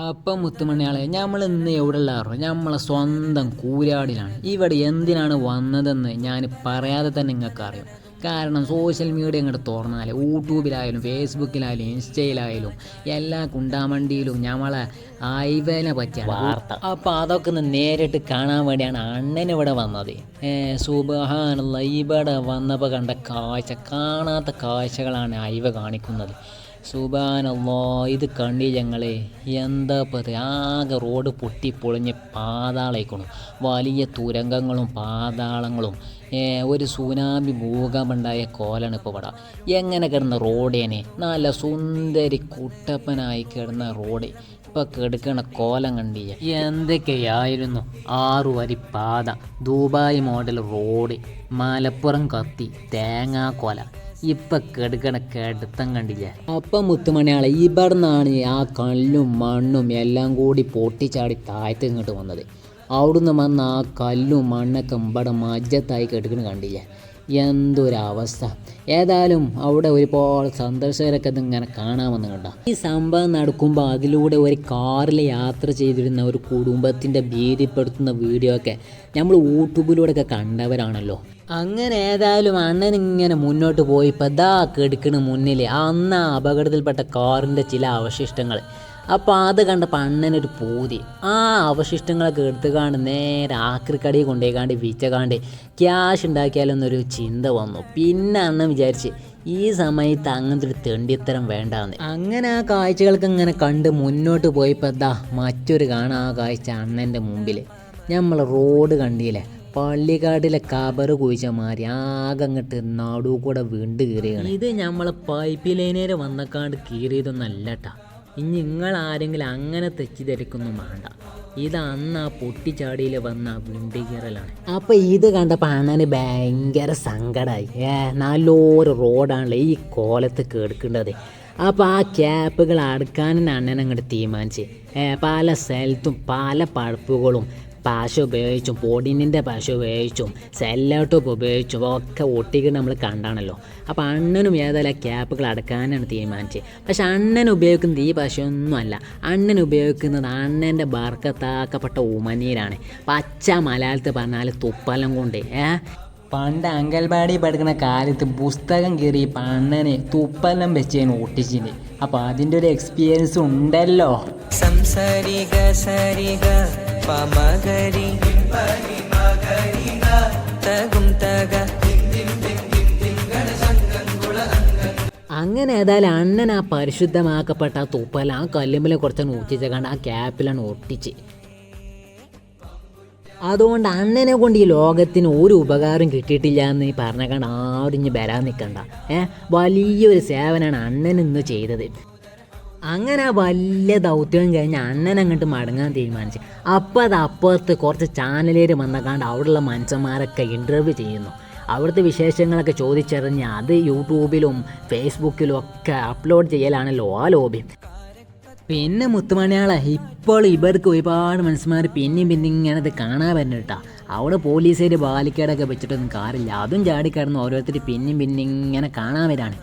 അപ്പം മുത്തുമണിയാളെ നമ്മൾ ഇന്ന് എവിടെ ഉള്ളാറോ നമ്മളെ സ്വന്തം കൂരാടിലാണ്. ഇവിടെ എന്തിനാണ് വന്നതെന്ന് ഞാൻ പറയാതെ തന്നെ നിങ്ങൾക്ക് അറിയാം. കാരണം സോഷ്യൽ മീഡിയ ഇങ്ങോട്ട് തുറന്നാൽ യൂട്യൂബിലായാലും ഫേസ്ബുക്കിലായാലും ഇൻസ്റ്റയിലായാലും എല്ലാ കുണ്ടാമണ്ടിയിലും നമ്മളെ ഹൈവേനെ പറ്റിയ വാർത്ത. അപ്പം അതൊക്കെ ഒന്ന് നേരിട്ട് കാണാൻ വേണ്ടിയാണ് അണ്ണൻ ഇവിടെ വന്നത്. സുബ്ഹാനല്ലാഹ്, ഇവിടെ വന്നപ്പോൾ കണ്ട കാഴ്ച, കാണാത്ത കാഴ്ചകളാണ് ഹൈവേ കാണിക്കുന്നത്. സുബ്ഹാനല്ലാഹ്, ഇത് കണ്ടി ഞങ്ങളെ എന്താ പറയുക, ആകെ റോഡ് പൊട്ടിപ്പൊളിഞ്ഞ് പാതാളയിക്കണം. വലിയ തുരങ്കങ്ങളും പാതാളങ്ങളും, ഒരു സുനാമി ഭൂകമ്പമുണ്ടായ കോലാണ് ഇപ്പോൾ ഇവിടെ. എങ്ങനെ കിടന്ന റോഡേനെ, നല്ല സുന്ദരി കുട്ടപ്പനായി കിടന്ന റോഡ് ഇപ്പോൾ കിടക്കണ കോലം കണ്ടില്ല. എന്തൊക്കെയായിരുന്നു 6 വരി പാത, ദുബായ് മോഡൽ റോഡ്, മലപ്പുറം കത്തി, തേങ്ങാക്കോല, ഇപ്പം കെടുക്കണ കെടുത്തം കണ്ടില്ല. അപ്പം മുത്തുമണിയാളെ ഇവിടെ നിന്നാണ് ആ കല്ലും മണ്ണും എല്ലാം കൂടി പൊട്ടിച്ചാടി താഴത്ത് ഇങ്ങോട്ട് വന്നത്. അവിടുന്ന് വന്ന ആ കല്ലും മണ്ണൊക്കെ ഇവിടെ മജ്ജത്തായി കെടുക്കണ കണ്ടില്ല. എന്തൊരവസ്ഥ. ഏതായാലും അവിടെ ഒരുപാട് സന്ദർശകരൊക്കെ ഇതിങ്ങനെ കാണാമെന്ന് കണ്ട. ഈ സംഭവം നടക്കുമ്പോൾ അതിലൂടെ ഒരു കാറിൽ യാത്ര ചെയ്തിരുന്ന ഒരു കുടുംബത്തിൻ്റെ ഭീതിപ്പെടുത്തുന്ന വീഡിയോ ഒക്കെ നമ്മൾ യൂട്യൂബിലൂടെയൊക്കെ കണ്ടവരാണല്ലോ. അങ്ങനെ ഏതായാലും അണ്ണൻ ഇങ്ങനെ മുന്നോട്ട് പോയി ഇപ്പം ദാ കെടുക്കണ മുന്നിൽ അന്ന് അപകടത്തിൽപ്പെട്ട കാറിൻ്റെ ചില അവശിഷ്ടങ്ങൾ. അപ്പോൾ അത് കണ്ടപ്പോൾ അണ്ണനൊരു പൂതി. ആ അവശിഷ്ടങ്ങളൊക്കെ എടുത്തുകാണ്ട് നേരെ ആക്രിക്കടയിൽ കൊണ്ടുപോയിക്കാണ്ട് വിറ്റകാണ്ട് ക്യാഷ് ഉണ്ടാക്കിയാലൊന്നൊരു ചിന്ത വന്നു. പിന്നെ അണ്ണൻ വിചാരിച്ച് ഈ സമയത്ത് അങ്ങനത്തെ ഒരു തെണ്ടിത്തരം വേണ്ടാന്ന്. അങ്ങനെ ആ കാഴ്ചകൾക്ക് ഇങ്ങനെ കണ്ട് മുന്നോട്ട് പോയപ്പോൾ ദാ മറ്റൊരു കാണാൻ ആ കാഴ്ച അണ്ണൻ്റെ മുമ്പിൽ. നമ്മൾ റോഡ് കണ്ടില്ലേ, പള്ളിക്കാട്ടിലെ കബറ് കുഴിച്ച മാതിരി ആകെ അങ്ങോട്ട് നടു കൂടെ വീണ്ട് കീറിയാണ്. ഇത് നമ്മളെ പൈപ്പ് ലൈനേരെ വന്നക്കാണ്ട് കീറിയതൊന്നല്ല കേട്ടോ. ഇനി നിങ്ങൾ ആരെങ്കിലും അങ്ങനെ തെറ്റിദ്ധരിക്കൊന്നും വേണ്ട. ഇത് അന്ന് ആ പൊട്ടിച്ചാടിയിൽ വന്ന വിണ്ട് കീറലാണ്. അപ്പം ഇത് കണ്ടപ്പോൾ അണ്ണന് ഭയങ്കര സങ്കടമായി. നല്ലൊരു റോഡാണല്ലോ ഈ കോലത്ത് കേൾക്കേണ്ടത്. അപ്പോൾ ആ ക്യാപ്പുകൾ അടുക്കാനും അണ്ണൻ അങ്ങോട്ട് തീരുമാനിച്ച് പല സ്ഥലത്തും പല പഴുപ്പുകളും പശ ഉപയോഗിച്ചും പൊടിനിൻ്റെ പശ ഉപയോഗിച്ചും സെല്ലോട്ടോപ്പ് ഉപയോഗിച്ചും ഒക്കെ ഒട്ടിക്ക് നമ്മൾ കണ്ടാണല്ലോ. അപ്പോൾ അണ്ണനും ഏതായാലും ക്യാപ്പുകൾ അടക്കാനാണ് തീരുമാനിച്ചത്. പക്ഷെ അണ്ണൻ ഉപയോഗിക്കുന്നത് ഈ പശയൊന്നും അല്ല. അണ്ണൻ ഉപയോഗിക്കുന്നത് അണ്ണൻ്റെ ബർക്കത്താക്കപ്പെട്ട ഉമനീരാണ്. പച്ച മലയാളത്തിൽ പറഞ്ഞാൽ തുപ്പലം കൊണ്ട്. പണ്ട് അങ്കൽവാടി പഠിക്കുന്ന കാലത്ത് പുസ്തകം കയറി അണ്ണനെ തുപ്പലം വെച്ച് ഒട്ടിച്ചിന്. അപ്പോൾ അതിൻ്റെ ഒരു എക്സ്പീരിയൻസ് ഉണ്ടല്ലോ. അങ്ങനെ ഏതായാലും അണ്ണൻ ആ പരിശുദ്ധമാക്കപ്പെട്ട ആ തുപ്പല ആ കല്ലുമ്പിലെ കുറച്ചങ്ങ് ഒട്ടിച്ച് കണ്ട് ആ ക്യാപ്പിലാണ് ഒട്ടിച്ച്. അതുകൊണ്ട് അണ്ണനെ കൊണ്ട് ഈ ലോകത്തിന് ഒരു ഉപകാരം കിട്ടിയിട്ടില്ല എന്ന് പറഞ്ഞേക്കാണ്ട് ആരും ഇനി വരാൻ നിൽക്കണ്ട. വലിയൊരു സേവനമാണ് അണ്ണൻ ഇന്ന് ചെയ്തത്. അങ്ങനെ ആ വലിയ ദൗത്യം കഴിഞ്ഞ് അണ്ണൻ അങ്ങോട്ട് മടങ്ങാൻ തീരുമാനിച്ചു. അപ്പോൾ അത് അപ്പുറത്ത് കുറച്ച് ചാനലേർ വന്നക്കാണ്ട് അവിടെയുള്ള മനുഷ്യന്മാരൊക്കെ ഇൻ്റർവ്യൂ ചെയ്യുന്നു. അവിടുത്തെ വിശേഷങ്ങളൊക്കെ ചോദിച്ചറിഞ്ഞ് അത് യൂട്യൂബിലും ഫേസ്ബുക്കിലും ഒക്കെ അപ്ലോഡ് ചെയ്യലാണല്ലോ ആ ലോബി. പിന്നെ മുത്തുമണിയാളെ ഇപ്പോൾ ഇവർക്ക് ഒരുപാട് മനുഷ്യന്മാർ പിന്നെയും ഇങ്ങനെ ഇത് കാണാൻ വരുന്നു കേട്ടോ. അവിടെ പോലീസുകാർ ബാലിക്കേടൊക്കെ വെച്ചിട്ടൊന്നും കാറില്ല, അതും ചാടിക്കടന്ന് ഓരോരുത്തർ പിന്നെയും ഇങ്ങനെ കാണാൻ വരാണ്.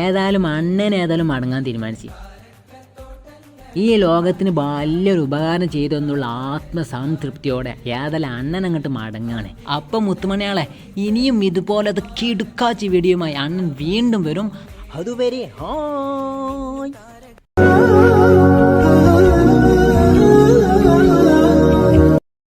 ഏതായാലും അണ്ണൻ ഏതായാലും മടങ്ങാൻ തീരുമാനിച്ചു. ഈ ലോകത്തിന് വലിയൊരു ഉപകാരം ചെയ്തെന്നുള്ള ആത്മസംതൃപ്തിയോടെ ഏതായാലും അണ്ണൻ അങ്ങോട്ട് മടങ്ങാണ്. അപ്പം മുത്തുമണിയാളെ ഇനിയും ഇതുപോലത്തെ കിടുക്കാച്ചി വീഡിയോയുമായി അണ്ണൻ വീണ്ടും വരും. അതുവരെ